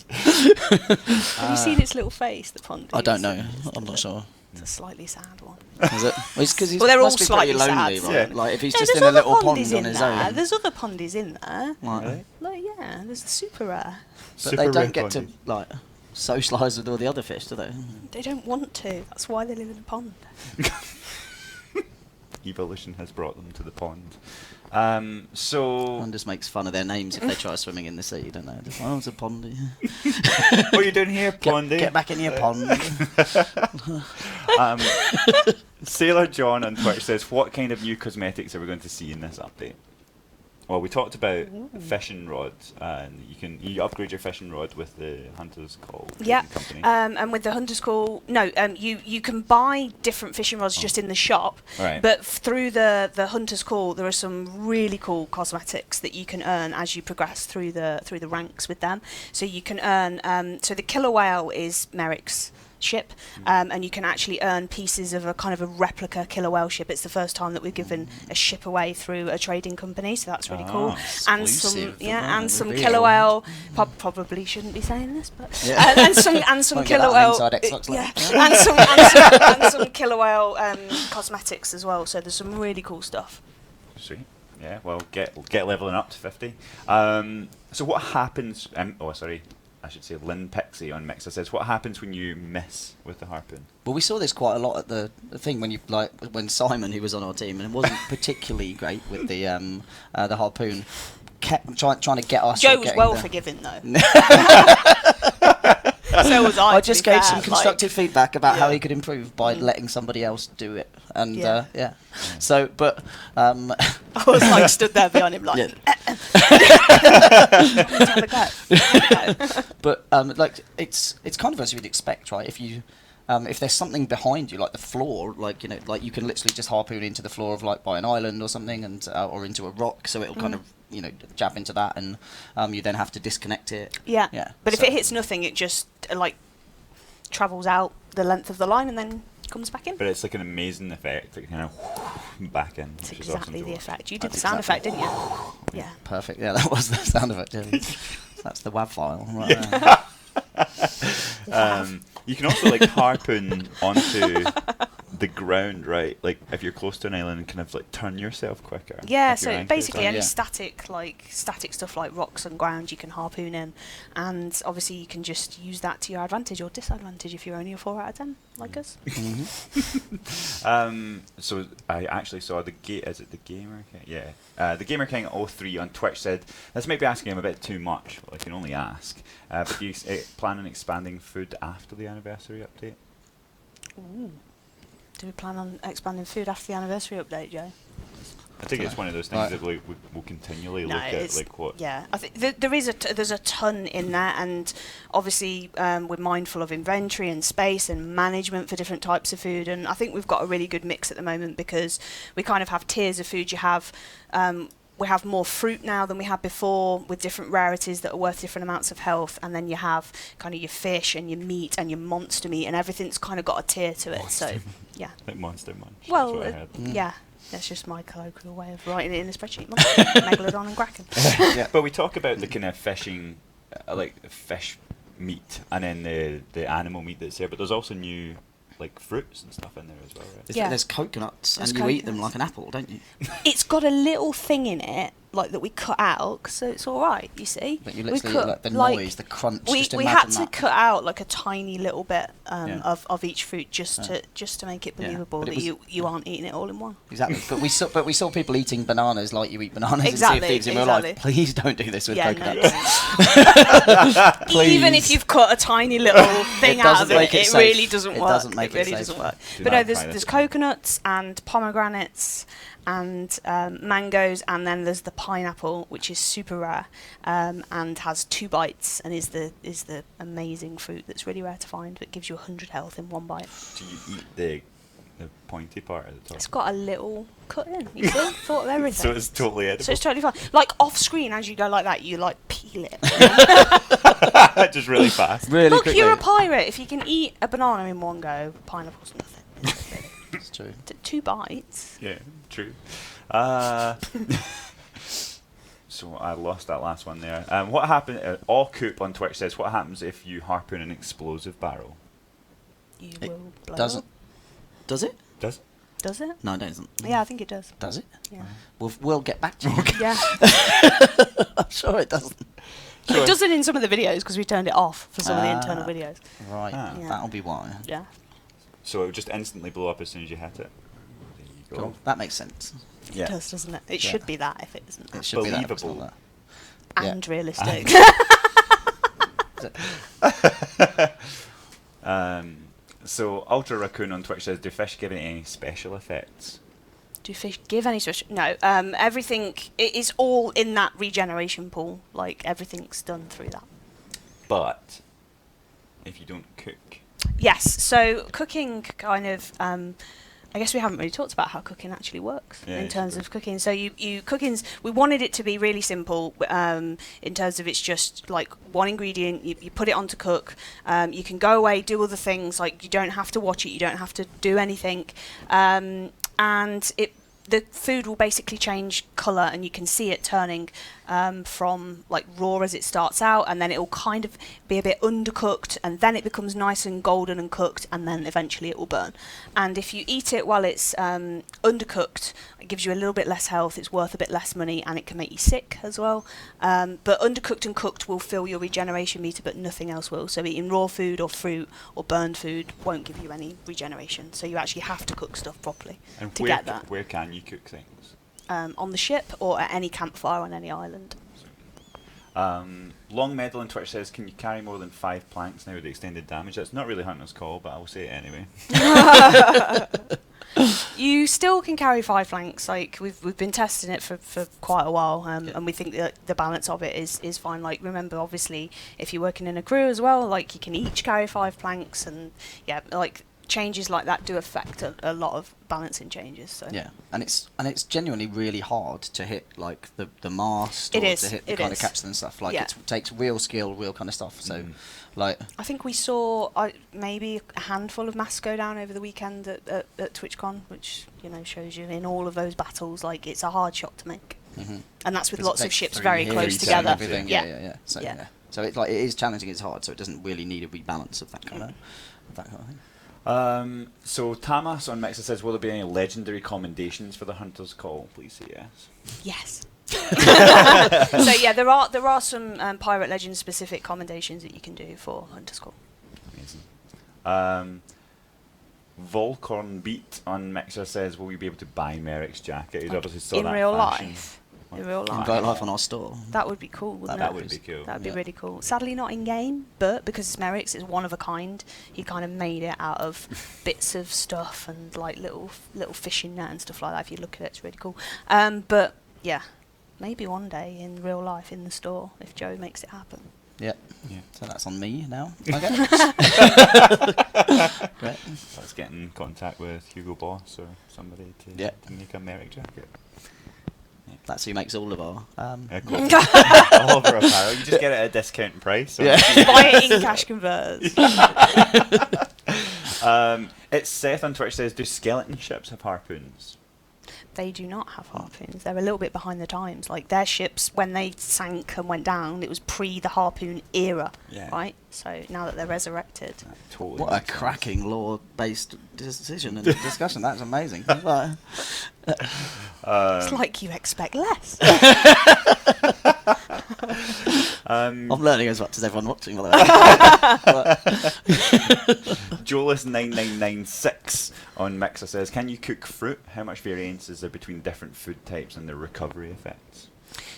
Have you seen its little face, the pondies? I don't know. I'm not sure. It's a slightly sad one. Is it? Well, it's because he's they're all must be slightly pretty lonely, sad. right? Yeah. Like if he's just in a little pond on his own. There's other pondies in there. Right. Like, yeah, there's the super rare. But they don't get to like socialise with all the other fish, do they? They don't want to. That's why they live in a pond. Evolution has brought them to the pond. So One just makes fun of their names if they try swimming in the sea, don't they? Just, oh, it's a pondy. what are you doing here, Pondy? Get back in your pond. Sailor John on Twitch says, what kind of new cosmetics are we going to see in this update? Well, we talked about fishing rods, and you upgrade your fishing rod with the Hunter's Call company. And with the Hunter's Call, you can buy different fishing rods just in the shop, right. But through the Hunter's Call, there are some really cool cosmetics that you can earn as you progress through the ranks with them. So you can earn. So the Killer Whale is Merrick's ship, and you can actually earn pieces of a kind of a replica killer whale ship. It's the first time that we've given a ship away through a trading company, so that's really cool. And some killer whale. Probably shouldn't be saying this, but and some killer whale. And some killer whale cosmetics as well. So there's some really cool stuff. Sweet. Yeah. Well, get leveling up to 50. So what happens? I should say Lynn Pixie on Mixer says, what happens when you miss with the harpoon? Well, we saw this quite a lot at the thing when Simon, who was on our team, and it wasn't particularly great with the harpoon, kept trying to get us. Joe was well forgiving though. So was I. I just gave some constructive feedback about how he could improve by letting somebody else do it, and So, but I was like stood there behind him like. But it's kind of as you'd expect, right? If there's something behind you, like the floor, like you can literally just harpoon into the floor of by an island or something, and or into a rock, so it'll kind of jab into that, and you then have to disconnect it. Yeah. But if it hits nothing, it just travels out the length of the line and then comes back in. But it's like an amazing effect, like kind of back in. It's exactly the effect. You did the sound effect, didn't you? Yeah. Perfect. Yeah, that was the sound effect. That's the WAV file right there. You can also harpoon onto the ground, right? Like if you're close to an island, and kind of turn yourself quicker. Yeah, so basically any static stuff like rocks and ground you can harpoon in, and obviously you can just use that to your advantage or disadvantage if you're only a 4 out of 10 like us. So I actually saw the Gamer King? Yeah. The Gamer King 03 on Twitch said, this might be asking him a bit too much, well I can only ask, but do you plan on expanding food after the anniversary update? Ooh. Do we plan on expanding food after the anniversary update, Joe? I think it's one of those things that we'll continually look at, what. Yeah, I think there's a ton in there, and obviously we're mindful of inventory and space and management for different types of food, and I think we've got a really good mix at the moment because we kind of have tiers of food. We have more fruit now than we had before, with different rarities that are worth different amounts of health, and then you have kind of your fish and your meat and your monster meat, and everything's kind of got a tier to it. Monster. So yeah, like Monster Munch. Well, yeah. That's just my colloquial way of writing it in a spreadsheet. Megalodon and Kraken. Yeah. But we talk about the kind of fishing, fish meat, and then the animal meat that's there. But there's also new fruits and stuff in there as well, right? There's coconuts, and you eat them like an apple, don't you? It's got a little thing in it, that we cut out, so it's all right. You see, but you literally the noise, the crunch. We had to cut out a tiny little bit of each fruit just to make it believable that you aren't eating it all in one. Exactly. But we saw people eating bananas like you eat bananas. Exactly. In Sea of Thieves, and we were like, please don't do this with coconuts. No. Even if you've cut a tiny little thing out of it, it really doesn't work. It doesn't make it doesn't work. But no, there's coconuts and pomegranates and mangoes, and then there's the pineapple, which is super rare and has 2 bites, and is the amazing fruit that's really rare to find, but gives you 100 health in 1 bite. Do you eat the pointy part at the top? It's got a little cut in. You see, thought of everything. So it's totally edible. So it's totally fine. Off screen, as you go like that, you peel it. Just really fast. Really Look, quickly. you're a pirate. If you can eat a banana in one go, pineapple's nothing. It's true. 2 bites. Yeah, true. So I lost that last one there. What happened? All Coop on Twitch says, what happens if you harpoon an explosive barrel? You It will blow doesn't. up. Does it? Does Does it? No, it doesn't. Yeah, I think it does. Does it? Yeah. We'll get back to you. Yeah. I'm sure it doesn't. It doesn't in some of the videos because we turned it off for some of the internal videos. Right. Yeah. That'll be why. Yeah. So it would just instantly blow up as soon as you hit it. There you go. Cool. That makes sense. Yeah. It does, doesn't it? It Yeah. should be that if it isn't that. It should be that. if it's Believable. not that. And realistic. So Ultra Raccoon on Twitch says, do fish give it any special effects? Do fish give any special? No. Everything it is all in that regeneration pool. Like everything's done through that. But if you don't cook, Yes. So cooking kind of. I guess we haven't really talked about how cooking actually works in terms of cooking. So you cooking's. We wanted it to be really simple. In terms of it's just like one ingredient. You put it on to cook. You can go away, do other things. Like you don't have to watch it. You don't have to do anything. And the food will basically change colour, and you can see it turning from like raw as it starts out, and then it will kind of be a bit undercooked, and then it becomes nice and golden and cooked, and then eventually it will burn. And if you eat it while it's undercooked, it gives you a little bit less health, it's worth a bit less money, and it can make you sick as well. But undercooked and cooked will fill your regeneration meter, but nothing else will. So eating raw food or fruit or burned food won't give you any regeneration. So you actually have to cook stuff properly to get that. Where can you cook things? On the ship or at any campfire on any island. Long Medal on Twitch says, can you carry more than 5 planks now with the extended damage? That's not really Hunter's Call, but I'll say it anyway. You still can carry 5 planks. Like we've been testing it for quite a while, and we think that the balance of it is fine. Like remember, obviously, if you're working in a crew as well, like you can each carry 5 planks, and yeah, like changes like that do affect a lot of balancing changes. So yeah, and it's genuinely really hard to hit like the mast, it or is. to hit the It kind is. of capstan and stuff. Like Yeah. it takes real skill, real kind of stuff. So, like I think we saw maybe a handful of masks go down over the weekend at TwitchCon, which shows you in all of those battles, like it's a hard shot to make, and that's with lots of ships very close together. Everything. Yeah. So Yeah. yeah. So it it is challenging. It's hard. So it doesn't really need a rebalance of that kind of thing. So Tamas on Mixer says, will there be any legendary commendations for the Hunter's Call? Please say yes. Yes. So yeah, there are some Pirate Legend specific commendations that you can do for Hunter's Call. Amazing. Volcorn Beat on Mixer says, will we be able to buy Merrick's jacket? He's obviously saw in that real fashion. life. In real life. In real life on our store. That would be cool, wouldn't it? That would be cool. That would be Yeah. really cool. Sadly not in game, but because it's Merrick's, it's one of a kind. He kind of made it out of bits of stuff and like little fishing net and stuff like that. If you look at it, it's really cool. But yeah, maybe one day in real life in the store if Joe makes it happen. Yeah. So that's on me now. Okay. Great. Let's get in contact with Hugo Boss or somebody to make a Merrick jacket. That's who makes all of our. Cool. All of our apparel. You just get it at a discount price. Yeah. Buy it in cash converters. It's Seth on Twitch says, do skeleton ships have harpoons? They do not have harpoons. They're a little bit behind the times. Like their ships, when they sank and went down, it was pre the harpoon era, right? So now that they're resurrected, Totally. What a cracking law-based decision and discussion. That's amazing. it's like you expect less. I'm learning as much as everyone watching. By the way. Jolis9996 on Mixer says, can you cook fruit? How much variance is there between different food types and their recovery effects?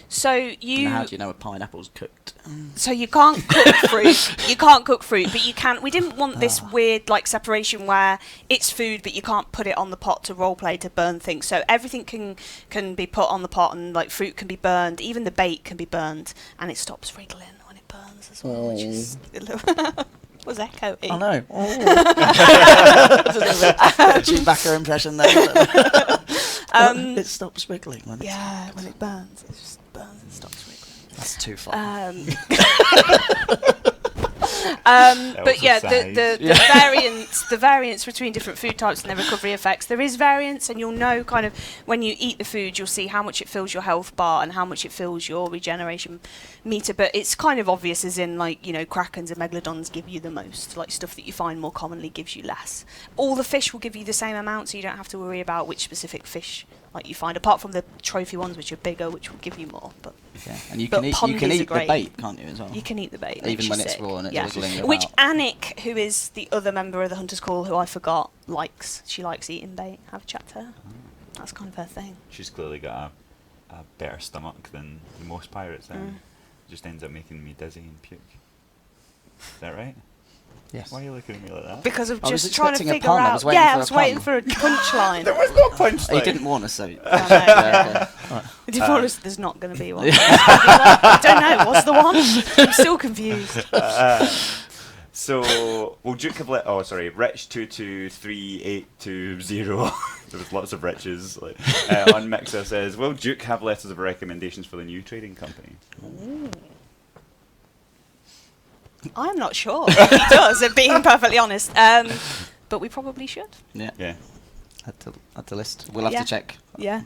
So And how do you know a pineapple's cooked? So you can't cook fruit. You can't cook fruit, but you can. We didn't want this weird like separation where it's food, but you can't put it on the pot to roleplay to burn things. So everything can be put on the pot, and like fruit can be burned. Even the bait can be burned, and it stops wriggling when it burns as well. Which is a little was echoey. I know. Chewbacca impression there. It stops wriggling when when it burns. It just burns and stops wriggling. That's too fun. But yeah, the variance between different food types and their recovery effects. There is variance, and you'll know kind of when you eat the food, you'll see how much it fills your health bar and how much it fills your regeneration meter. But it's kind of obvious, as in like, you know, krakens and megalodons give you the most. Like stuff that you find more commonly gives you less. All the fish will give you the same amount, so you don't have to worry about which specific fish like you find, apart from the trophy ones, which are bigger, which will give you more. But yeah, and you can eat the bait, can't you, as well? You can eat the bait, even when it's raw and it's wiggling about. Which Anik, who is the other member of the Hunter's Call, who I forgot, likes. She likes eating bait. Have a chat to her. That's kind of her thing. She's clearly got a better stomach than most pirates. It just ends up making me dizzy and puke. Is that right? Yes. Why are you looking at me like that? Because of just trying to figure out. I was waiting for a punchline. There was no punchline. He didn't warn us, so. He didn't warn us there's not going to be one. I don't know. What's the one? I'm still confused. So, will Duke have let? Oh, sorry, Rich 223820. There was lots of Riches. On Mixer says, will Duke have letters of recommendations for the new trading company? Ooh. I'm not sure if he does, being perfectly honest. But we probably should. Yeah. Add to list. We'll have to check. Yeah.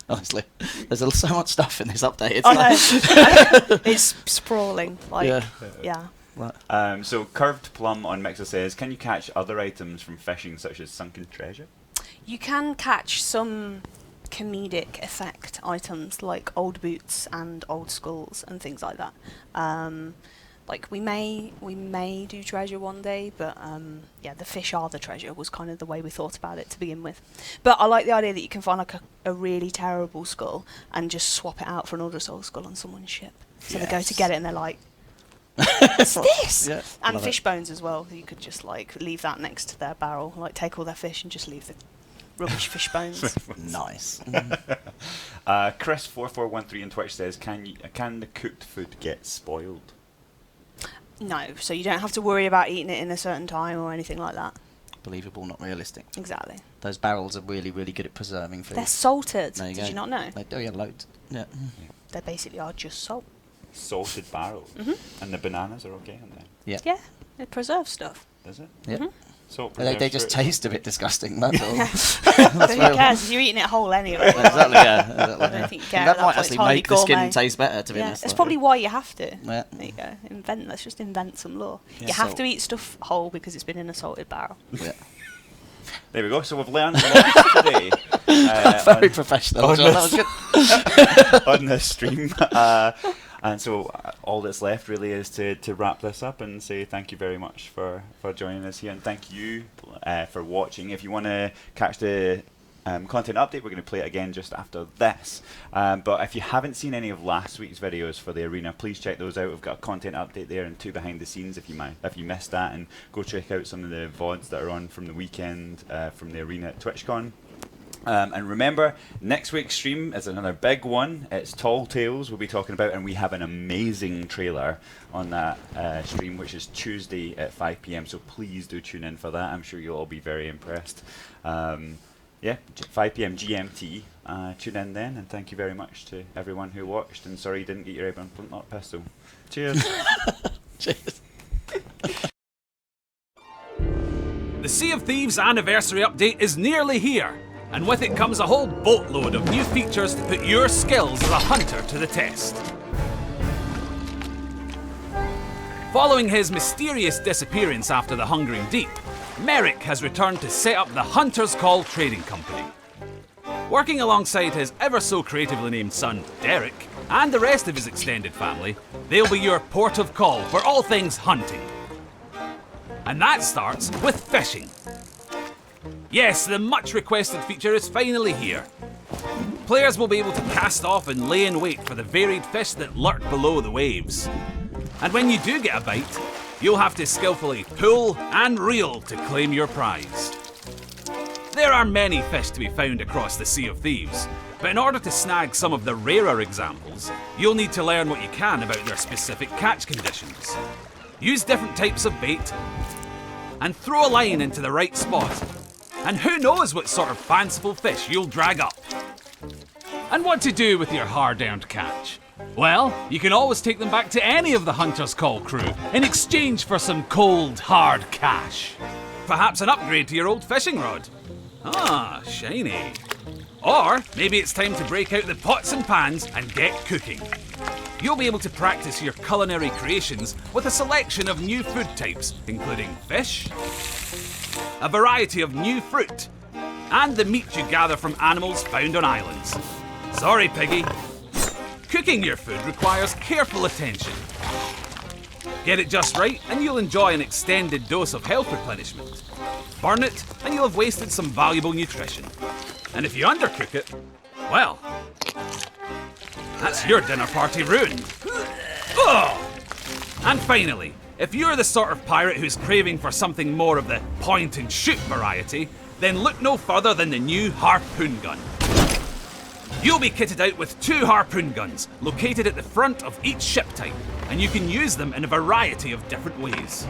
Honestly, there's so much stuff in this update. It's sprawling. Yeah. Right. So Curved Plum on Mixer says, can you catch other items from fishing, such as sunken treasure? You can catch some comedic effect items like old boots and old skulls and things like that. Like we may do treasure one day, but the fish are the treasure was kind of the way we thought about it to begin with. But I like the idea that you can find like a really terrible skull and just swap it out for an Ordersoul skull on someone's ship. So they go to get it and they're like, what's this? Yeah, and fish bones as well. You could just like leave that next to their barrel, like take all their fish and just leave the rubbish fish bones. Nice. Chris4413 on Twitch says, can the cooked food get spoiled? No, so you don't have to worry about eating it in a certain time or anything like that. Believable, not realistic. Exactly. Those barrels are really, really good at preserving food. They're salted. Did you not know? They do, yeah, loads. Yeah. They basically are just salt. Salted barrels. And the bananas are okay, aren't they? Yeah. Yeah, it preserves stuff. Is it? Yeah. Salt they just taste a bit disgusting, that's all. But who cares? You're eating it whole anyway. Exactly, yeah. Exactly. I don't think you care. That might actually make the skin taste better, to be honest. That's probably why you have to. Yeah. There you go. Let's just invent some law. Yeah. You have to eat stuff whole because it's been in a salted barrel. Yeah. There we go. So we've learned a lot today. Very professional, John. That was good. On this stream. And so all that's left really is to wrap this up and say thank you very much for joining us here, and thank you for watching. If you want to catch the content update, we're going to play it again just after this. But if you haven't seen any of last week's videos for the arena, please check those out. We've got a content update there and 2 behind the scenes if you missed that, and go check out some of the VODs that are on from the weekend from the arena at TwitchCon. And remember, next week's stream is another big one. It's Tall Tales we'll be talking about, and we have an amazing trailer on that stream, which is Tuesday at 5 PM, so please do tune in for that. I'm sure you'll all be very impressed. 5 PM GMT. Tune in then, and thank you very much to everyone who watched, and sorry you didn't get your Abraham Flintlock pistol. Cheers. Cheers. The Sea of Thieves anniversary update is nearly here, and with it comes a whole boatload of new features to put your skills as a hunter to the test. Following his mysterious disappearance after the Hungering Deep, Merrick has returned to set up the Hunter's Call Trading Company. Working alongside his ever so creatively named son, Derek, and the rest of his extended family, they'll be your port of call for all things hunting. And that starts with fishing. Yes, the much requested feature is finally here. Players will be able to cast off and lay in wait for the varied fish that lurk below the waves. And when you do get a bite, you'll have to skillfully pull and reel to claim your prize. There are many fish to be found across the Sea of Thieves, but in order to snag some of the rarer examples, you'll need to learn what you can about their specific catch conditions. Use different types of bait, and throw a line into the right spot. And who knows what sort of fanciful fish you'll drag up. And what to do with your hard-earned catch. Well, you can always take them back to any of the Hunter's Call crew in exchange for some cold, hard cash. Perhaps an upgrade to your old fishing rod. Ah, shiny. Or maybe it's time to break out the pots and pans and get cooking. You'll be able to practice your culinary creations with a selection of new food types, including fish, a variety of new fruit, and the meat you gather from animals found on islands. Sorry, Piggy. Cooking your food requires careful attention. Get it just right and you'll enjoy an extended dose of health replenishment. Burn it and you'll have wasted some valuable nutrition. And if you undercook it, well, that's your dinner party ruined. Ugh! And finally, if you're the sort of pirate who's craving for something more of the point and shoot variety, then look no further than the new Harpoon gun. You'll be kitted out with 2 Harpoon guns located at the front of each ship type, and you can use them in a variety of different ways.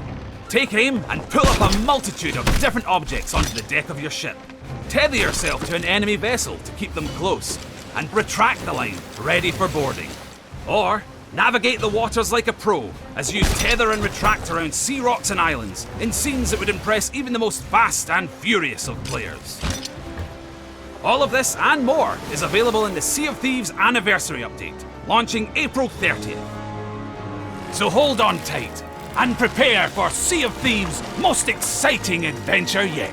Take aim and pull up a multitude of different objects onto the deck of your ship. Tether yourself to an enemy vessel to keep them close, and retract the line, ready for boarding. Or navigate the waters like a pro as you tether and retract around sea rocks and islands in scenes that would impress even the most fast and furious of players. All of this and more is available in the Sea of Thieves Anniversary Update, launching April 30th. So hold on tight and prepare for Sea of Thieves' most exciting adventure yet.